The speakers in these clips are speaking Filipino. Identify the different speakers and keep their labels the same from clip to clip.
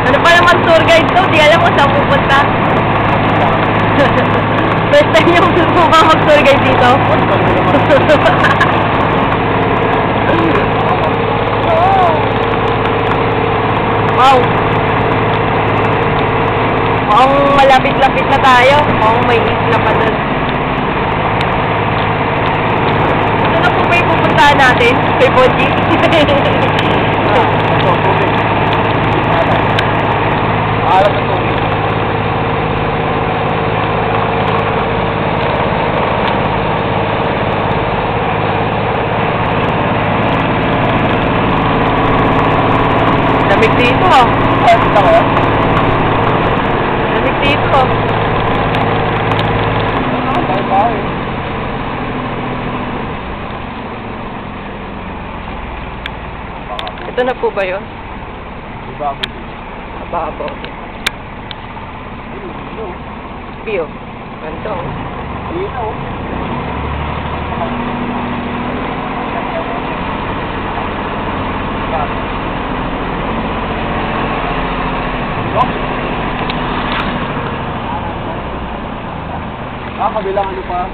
Speaker 1: Ano pa naman tour guide to? Di alam mo saan pupunta. First time yung susuka mag-tour guide dito. Wow. Mukhang malapit-lapit na tayo. Mukhang may isla pa dun. Ito na po ba yung pupuntahan natin? Kay Bonji?
Speaker 2: Alam na to.
Speaker 1: Lamig dito ah. Lamig dito.
Speaker 2: Bye-bye.
Speaker 1: Ito na po ba yun?
Speaker 2: Diba ako dito?
Speaker 1: Ababo. Bio. Ganito.
Speaker 2: Dito. Kabilang ano pa?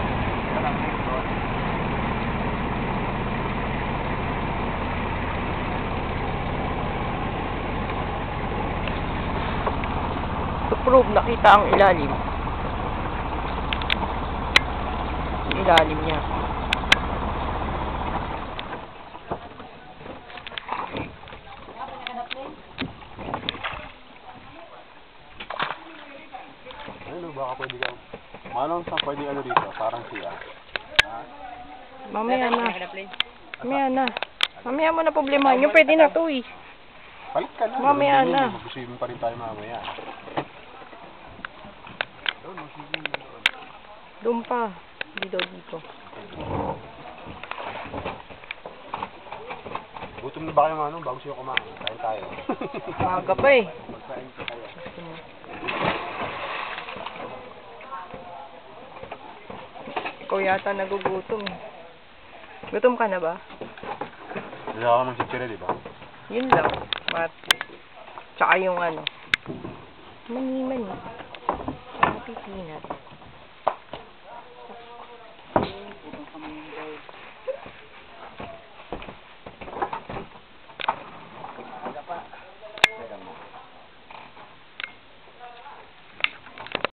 Speaker 1: To prove nakita ang ilalim. Ang ilalim niya.
Speaker 2: Ano baka pwede ka? Manong saan pwede ano dito? Parang siya.
Speaker 1: Mamaya na. Mamaya na. Mamaya mo na problema. Yung pwede na to eh.
Speaker 2: Palit ka na.
Speaker 1: Mamaya na.
Speaker 2: Mag-swimming pa rin tayo mamaya.
Speaker 1: Doon pa. Dito, dito.
Speaker 2: Gutom na ba kayo ano? Bago siya kumain. Kain tayo.
Speaker 1: Maaga pa eh.
Speaker 2: Magkain ka tayo.
Speaker 1: Ikaw yata nagugutom eh. Gutom ka na ba?
Speaker 2: Wala ako ng chichira, di ba?
Speaker 1: Yun lang. Tsaka yung ano. Mani-mani. Pipinat.